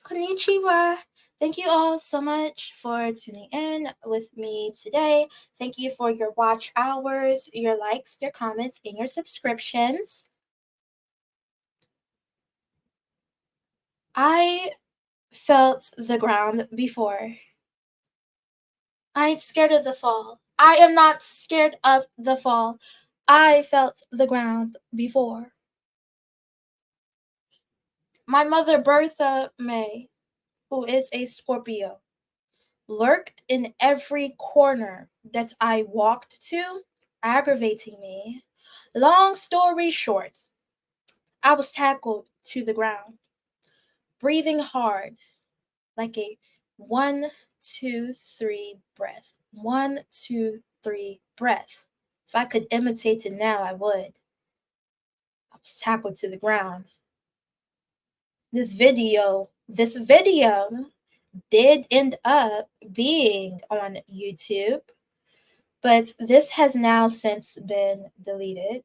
Konnichiwa. Thank you all so much for tuning in with me today. Thank you for your watch hours, your likes, your comments, and your subscriptions. I felt the ground before. I ain't scared of the fall. I am not scared of the fall. I felt the ground before. My mother, Bertha May, who is a Scorpio, lurked in every corner that I walked to, aggravating me. Long story short, I was tackled to the ground, breathing hard, like a 1, 2, 3 breath. 1, 2, 3 breath. If I could imitate it now, I would. I was tackled to the ground. This video did end up being on YouTube, but this has now since been deleted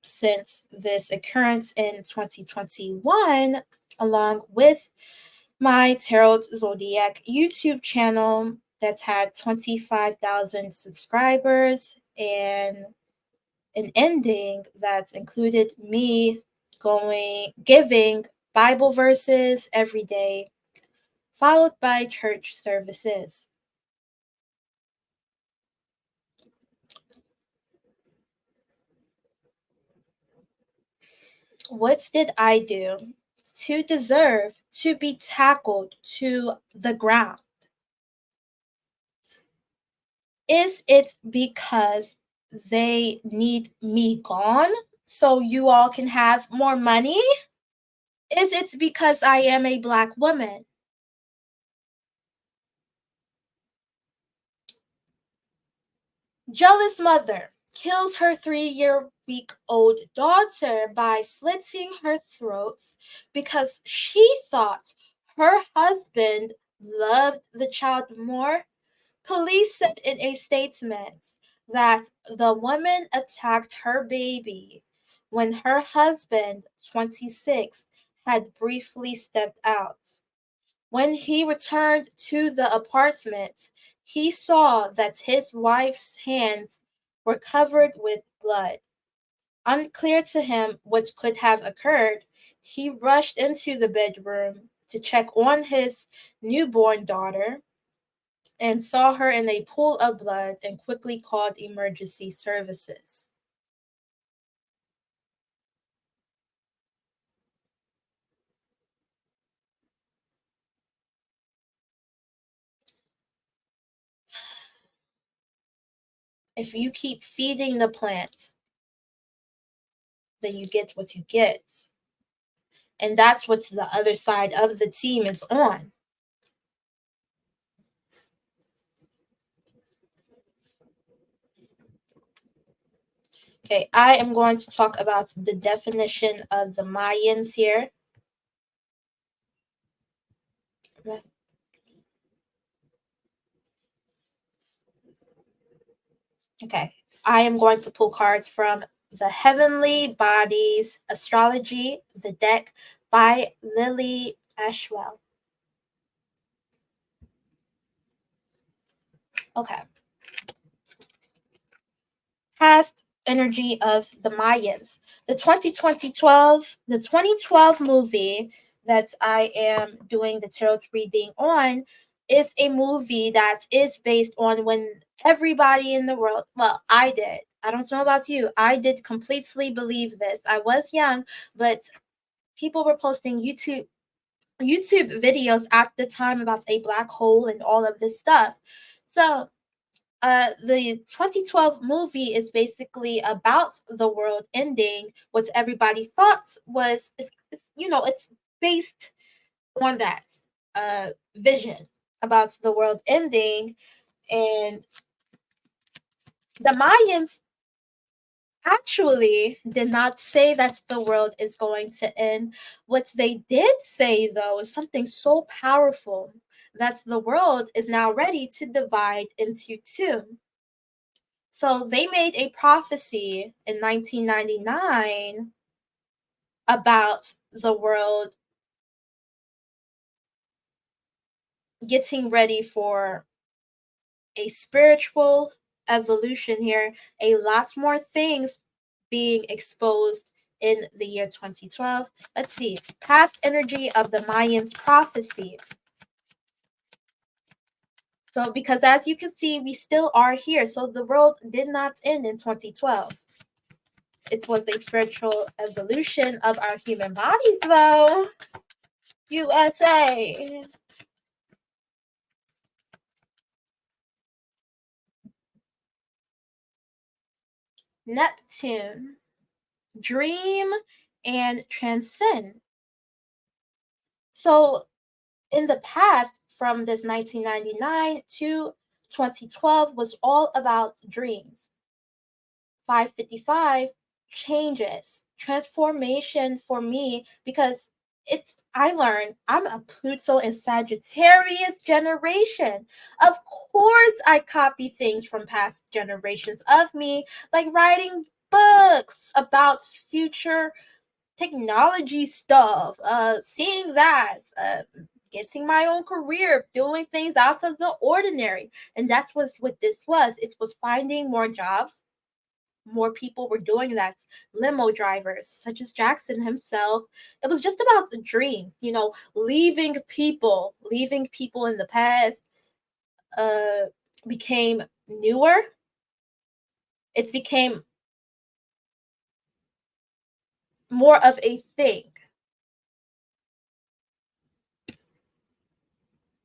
since this occurrence in 2021, along with my Tarot Zodiac YouTube channel that's had 25,000 subscribers and an ending that's included me giving Bible verses every day, followed by church services. What did I do to deserve to be tackled to the ground? Is it because they need me gone so you all can have more money? Is it because I am a Black woman? Jealous mother kills her 3-week-old daughter by slitting her throat because she thought her husband loved the child more. Police said in a statement that the woman attacked her baby when her husband, 26, had briefly stepped out. When he returned to the apartment, he saw that his wife's hands were covered with blood. Unclear to him what could have occurred, he rushed into the bedroom to check on his newborn daughter and saw her in a pool of blood and quickly called emergency services. If you keep feeding the plants, then you get what you get. And that's what the other side of the team is on. Okay, I am going to talk about the definition of the Mayans here. Okay, I am going to pull cards from the Heavenly Bodies Astrology, the deck by Lily Ashwell. Okay. Past energy of the Mayans. The 2012 movie that I am doing the tarot reading on is a movie that is based on when everybody in the world, well, I did. I don't know about you. I did completely believe this. I was young, but people were posting YouTube videos at the time about a black hole and all of this stuff. So the 2012 movie is basically about the world ending. What everybody thought was, it's based on that vision about the world ending. And the Mayans actually did not say that the world is going to end. What they did say, though, is something so powerful that the world is now ready to divide into two. So they made a prophecy in 1999 about the world getting ready for a spiritual evolution here, a lot more things being exposed in the year 2012. Let's see, past energy of the Mayans prophecy. So, because as you can see, we still are here. So, the world did not end in 2012. It was a spiritual evolution of our human bodies, though. USA. Neptune. Dream and transcend. So, in the past, from this 1999 to 2012, was all about dreams. 555 changes, transformation for me, because I learned I'm a Pluto and Sagittarius generation. Of course, I copy things from past generations of me, like writing books about future technology stuff, seeing that, getting my own career, doing things out of the ordinary. And that's what this was. It was finding more jobs. More people were doing that. Limo drivers, such as Jackson himself. It was just about the dreams, leaving people in the past, uh, became newer. It became more of a thing.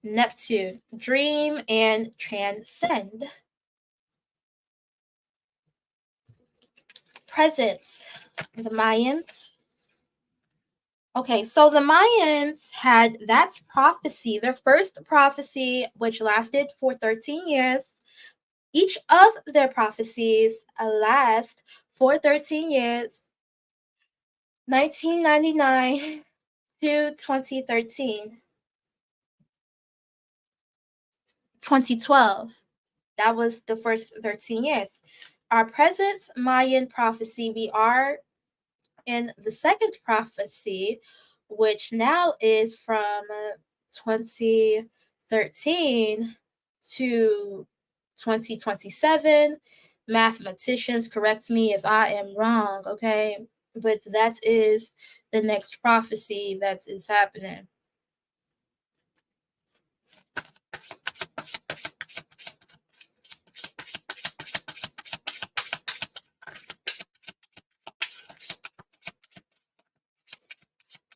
Neptune, dream and transcend. Present, the Mayans. Okay, so the Mayans had that prophecy, their first prophecy, which lasted for 13 years. Each of their prophecies last for 13 years, 1999 to 2013, 2012. That was the first 13 years. Our present Mayan prophecy, we are in the second prophecy, which now is from 2013 to 2027. Mathematicians, correct me if I am wrong, okay? But that is the next prophecy that is happening.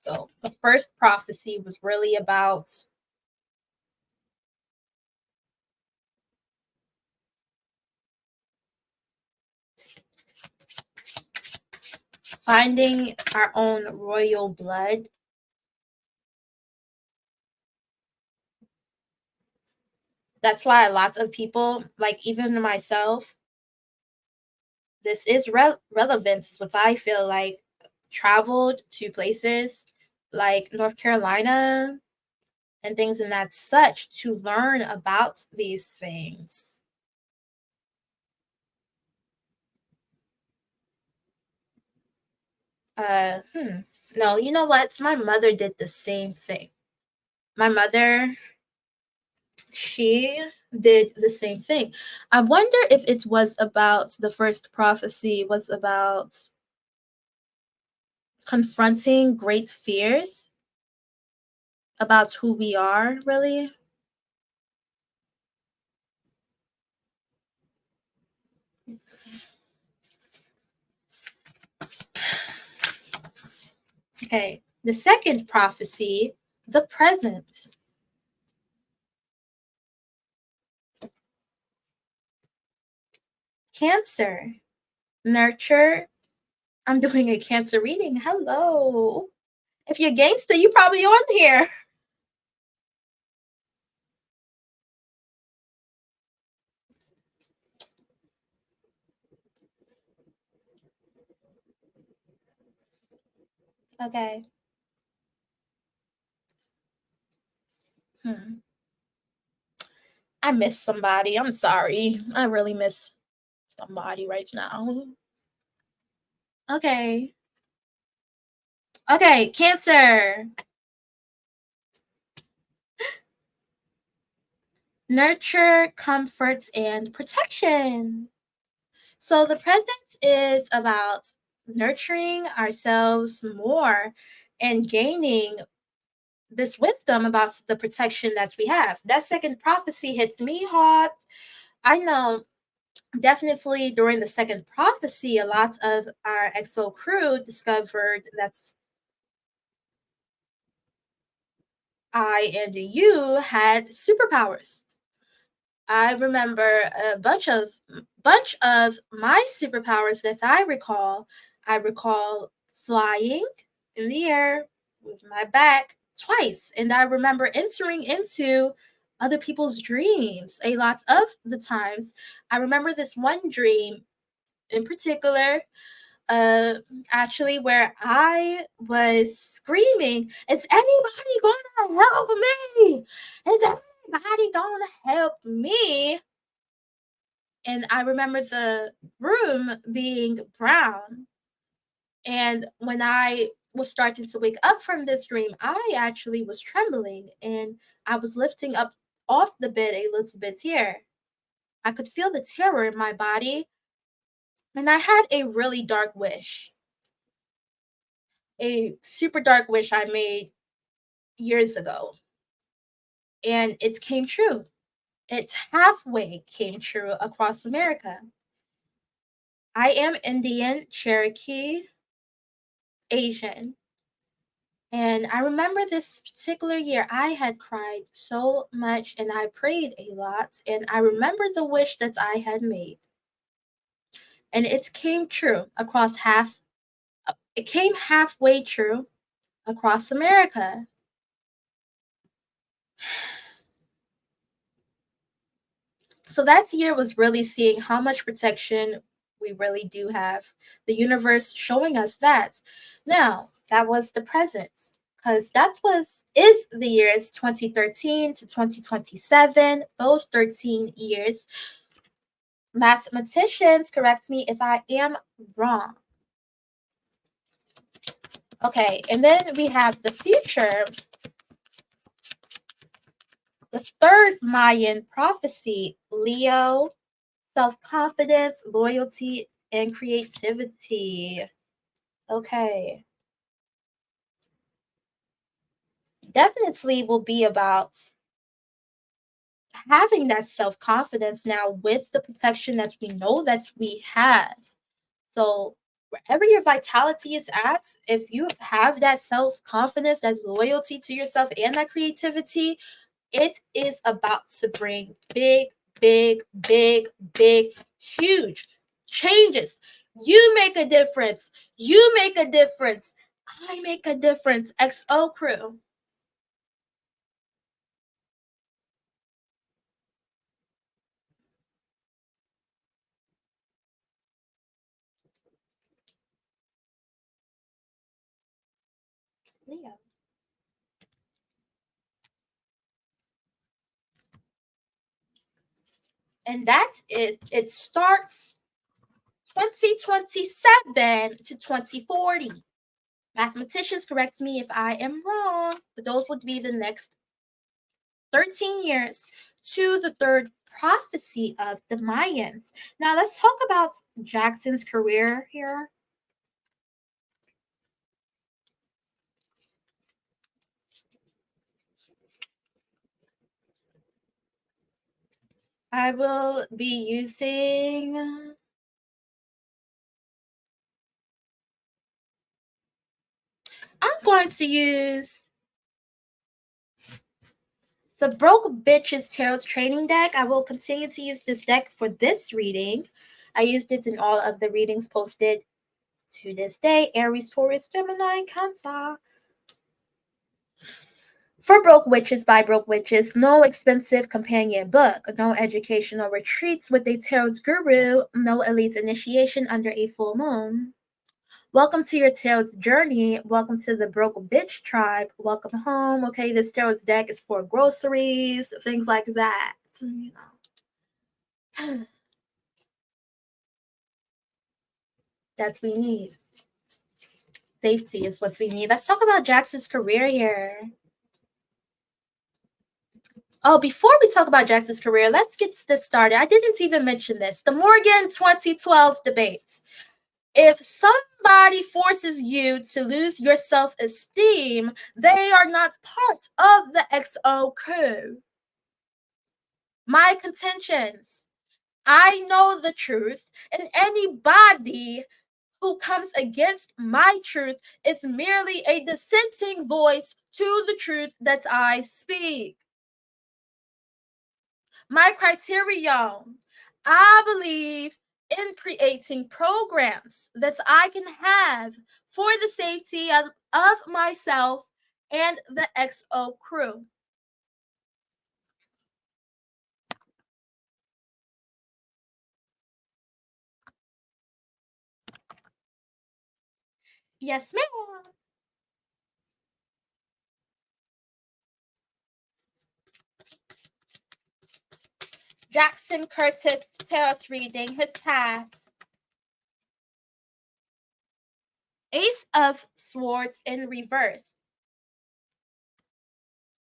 So the first prophecy was really about finding our own royal blood. That's why lots of people, like even myself, this is relevant. Is what I feel like. Traveled to places like North Carolina and things and that such to learn about these things. Uh, hmm. No, you know what? My mother did the same thing. My mother, she did the same thing. I wonder if it was about the first prophecy was about confronting great fears about who we are, really. Okay. The second prophecy, the present. Cancer. Nurture. I'm doing a Cancer reading. Hello. If you're gangster, you probably on here. Okay. Hmm. I miss somebody. I'm sorry. I really miss somebody right now. Okay. Okay, Cancer. nurture, comfort, and protection. So the present is about nurturing ourselves more and gaining this wisdom about the protection that we have. That second prophecy hits me hard. I know definitely during the second prophecy, a lot of our EXO crew discovered that I and you had superpowers. I remember a bunch of my superpowers that I recall. I recall flying in the air with my back twice, and I remember entering into other people's dreams a lot of the times. I remember this one dream in particular, uh actually, where I was screaming, "Is anybody gonna help me? Is anybody gonna help me?" And I remember the room being brown. And when I was starting to wake up from this dream, I actually was trembling and I was lifting up off the bed a little bit here. I could feel the terror in my body, and I had a really dark wish, a super dark wish I made years ago. And it came true. It halfway came true across America. I am Indian, Cherokee, Asian. And I remember this particular year, I had cried so much and I prayed a lot. And I remember the wish that I had made. And it came true it came halfway true across America. So that year was really seeing how much protection we really do have. The universe showing us that. Now, that was the present, because that was is the years 2013 to 2027. Those 13 years. Mathematicians, correct me if I am wrong. Okay, and then we have the future. The third Mayan prophecy, Leo, self-confidence, loyalty, and creativity. Okay. Definitely will be about having that self-confidence now with the protection that we know that we have. So wherever your vitality is at, if you have that self-confidence, that loyalty to yourself and that creativity, it is about to bring big, big, big, big, huge changes. You make a difference. You make a difference. I make a difference. XO crew. Leo. And that's it. It starts 2027 to 2040. Mathematicians, correct me if I am wrong, but those would be the next 13 years to the third prophecy of the Mayans. Now, let's talk about Jackson's career here. I will be using. I'm going to use the Broke Bitches Tarot's training deck. I will continue to use this deck for this reading. I used it in all of the readings posted to this day: Aries, Taurus, Gemini, Cancer. For Broke Witches by Broke Witches, no expensive companion book, no educational retreats with a tarot's guru, no elite initiation under a full moon. Welcome to your tarot's journey. Welcome to the Broke Bitch tribe. Welcome home. Okay, this tarot's deck is for groceries, things like that. You know. That we need. Safety is what we need. Let's talk about Jackson's career here. Oh, before we talk about Jackson's career, let's get this started. I didn't even mention this. The Morgan 2012 debates. If somebody forces you to lose your self esteem, they are not part of the XO crew. My contentions. I know the truth, and anybody who comes against my truth is merely a dissenting voice to the truth that I speak. My criterion. I believe in creating programs that I can have for the safety of myself and the XO crew. Yes, ma'am. Jackson Curtis tarot reading his past. Ace of Swords in reverse.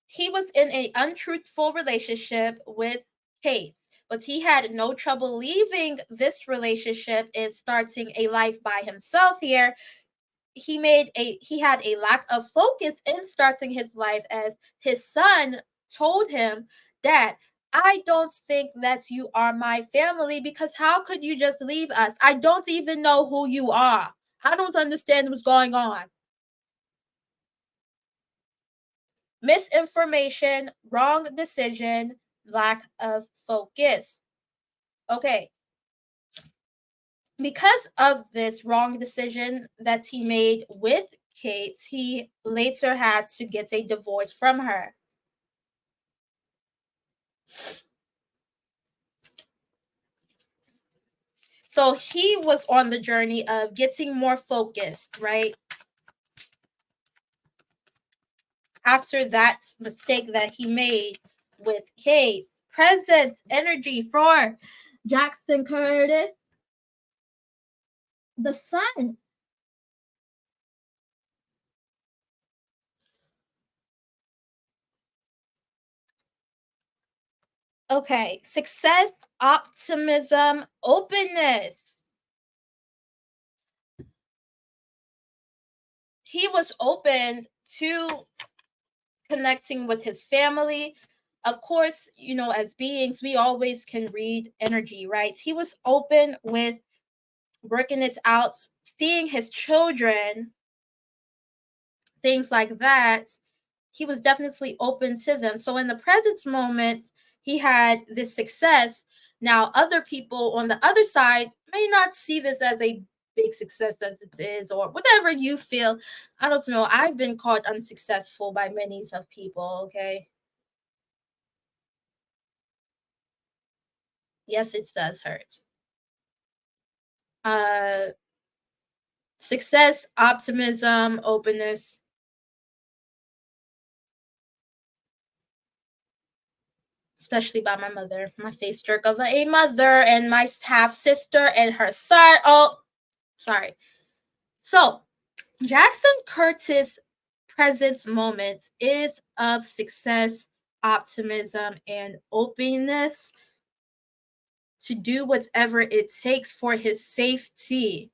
He was in an untruthful relationship with Kate, but he had no trouble leaving this relationship and starting a life by himself here. He had a lack of focus in starting his life as his son told him, "Dad, I don't think that you are my family because how could you just leave us? I don't even know who you are. I don't understand what's going on." Misinformation, wrong decision, lack of focus. Okay, because of this wrong decision that he made with Kate, he later had to get a divorce from her. So he was on the journey of getting more focused, right? After that mistake that he made with Kate. Present energy for Jackson Curtis, the sun. Okay, success, optimism, openness. He was open to connecting with his family. Of course, as beings, we always can read energy, right? He was open with working it out, seeing his children, things like that. He was definitely open to them. So in the present moment, he had this success. Now, other people on the other side may not see this as a big success as it is, or whatever you feel. I don't know. I've been called unsuccessful by many of people, okay? Yes, it does hurt. Uh Success, optimism, openness, especially by my mother. My face jerk of a mother and my half sister and her son. Oh, sorry. So, Jackson Curtis' present moment is of success, optimism, and openness to do whatever it takes for his safety.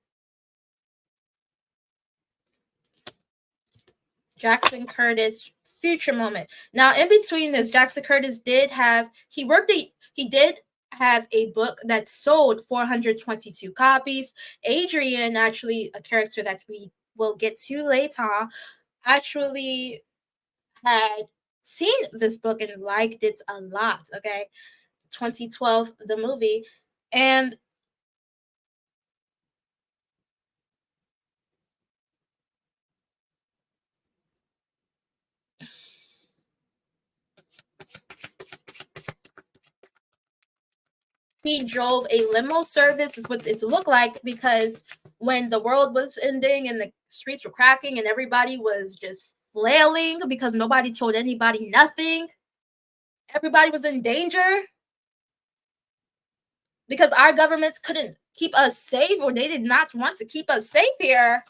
Jackson Curtis future moment. Now, in between this, Jackson Curtis he did have a book that sold 422 copies. Adrian, actually a character that we will get to later, actually had seen this book and liked it a lot. Okay, 2012, the movie, and he drove a limo service, is what it looked like, because when the world was ending and the streets were cracking and everybody was just flailing because nobody told anybody nothing, everybody was in danger because our governments couldn't keep us safe, or they did not want to keep us safe here.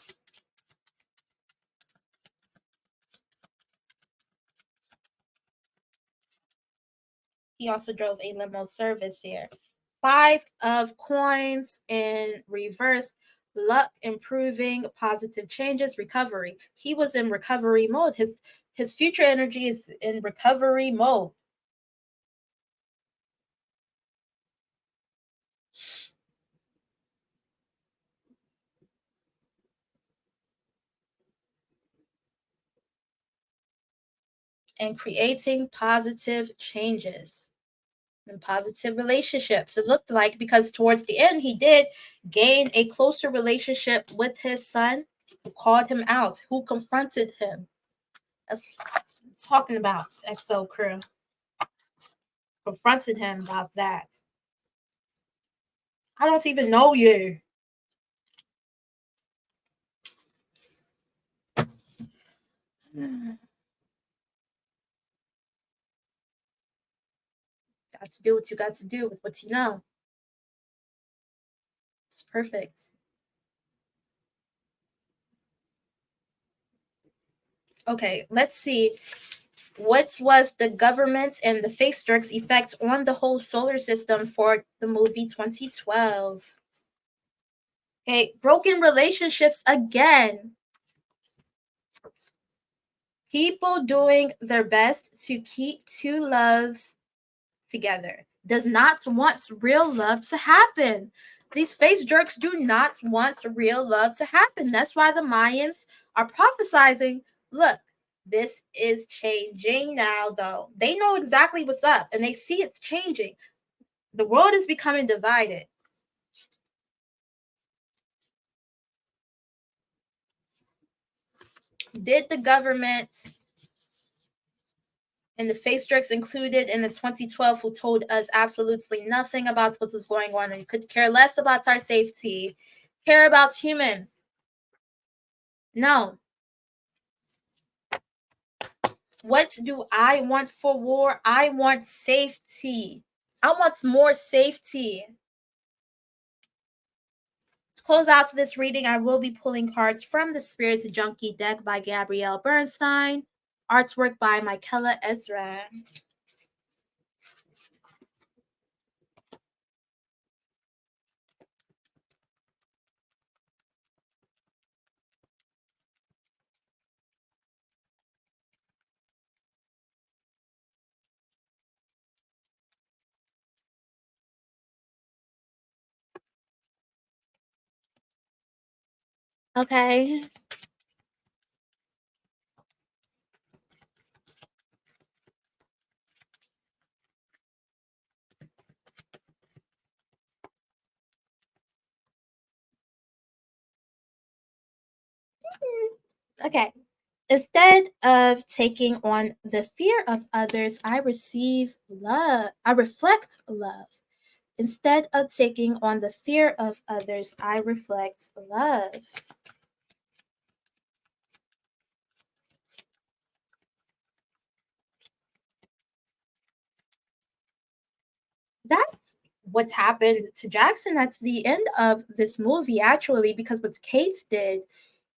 He also drove a limo service here. 5 of coins in reverse. Luck improving, positive changes, recovery. He was in recovery mode. His future energy is in recovery mode. And creating positive changes and positive relationships. It looked like, because towards the end he did gain a closer relationship with his son, who called him out, who confronted him. That's what I'm talking about. XO crew confronted him about that. I don't even know you. Got to do what you got to do with what you know. It's perfect. Okay, let's see. What was the government and the face jerk's effect on the whole solar system for the movie 2012? Okay, broken relationships again. People doing their best to keep two loves together. Does not want real love to happen. These face jerks do not want real love to happen. That's why the Mayans are prophesizing, look, this is changing now, though. They know exactly what's up and they see it's changing. The world is becoming divided. Did the government and the face jerks included in the 2012 who told us absolutely nothing about what was going on and could care less about our safety, care about humans? No. What do I want for war? I want safety. I want more safety. To close out this reading, I will be pulling cards from the Spirit Junkie deck by Gabrielle Bernstein, artwork by Michaela Ezra. Okay. Okay. Instead of taking on the fear of others, I receive love. I reflect love. Instead of taking on the fear of others, I reflect love. That's what's happened to Jackson at the end of this movie, actually, because what Kate did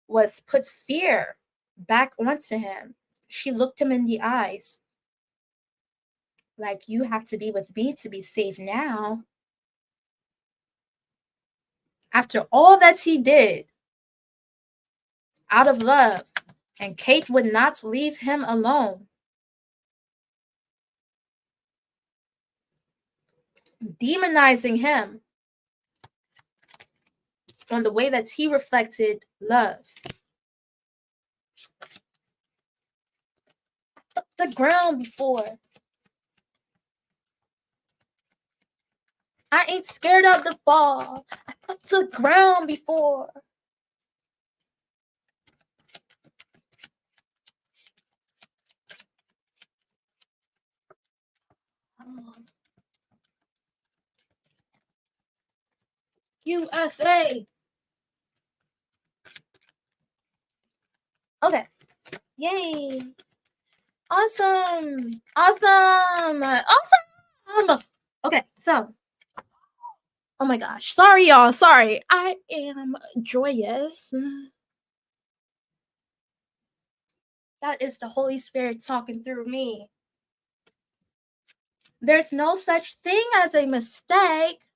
was put fear back onto him. She looked him in the eyes. Like, you have to be with me to be safe now. After all that he did, out of love, and Kate would not leave him alone. Demonizing him on the way that he reflected love. The ground before. I ain't scared of the fall. I touched the ground before. USA. Okay. Yay. Awesome. Awesome. Awesome. Okay, so. Oh my gosh. Sorry, y'all. Sorry. I am joyous. That is the Holy Spirit talking through me. There's no such thing as a mistake.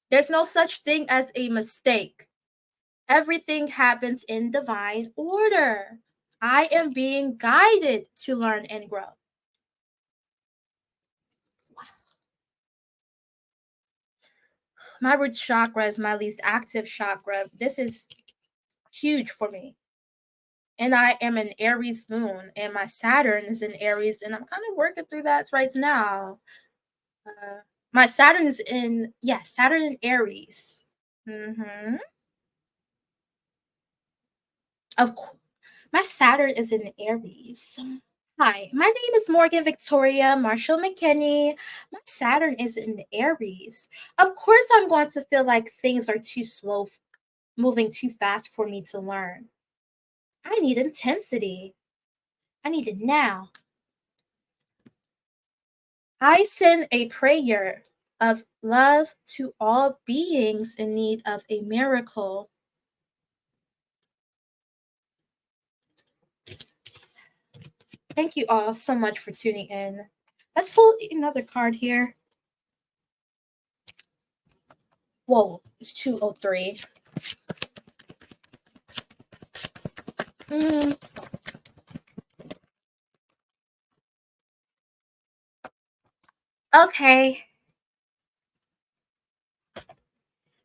There's no such thing as a mistake. Everything happens in divine order. I am being guided to learn and grow. My root chakra is my least active chakra. This is huge for me. And I am an Aries moon, and my Saturn is in Aries, and I'm kind of working through that right now. My Saturn is in, Saturn in Aries. Of course, my Saturn is in Aries. Hi, my name is Morgan Victoria Marshall McKinney. My Saturn is in Aries. Of course, I'm going to feel like things are too slow, moving too fast for me to learn. I need intensity. I need it now. I send a prayer of love to all beings in need of a miracle. Thank you all so much for tuning in. Let's pull another card here. Whoa, it's 203. Okay.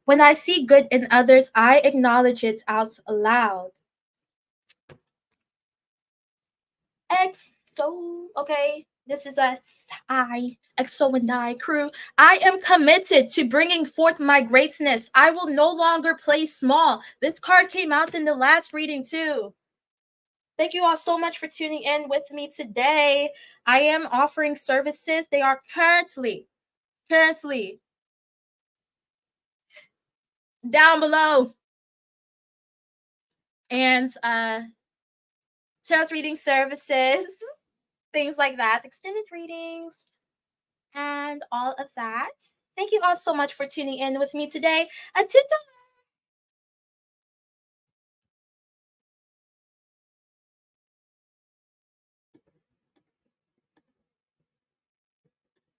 When I see good in others, I acknowledge it out loud. EXO, okay? This is a EXO and I crew. I am committed to bringing forth my greatness. I will no longer play small. This card came out in the last reading too. Thank you all so much for tuning in with me today. I am offering services. They are currently down below. And tarot reading services, things like that, extended readings, and all of that. Thank you all so much for tuning in with me today.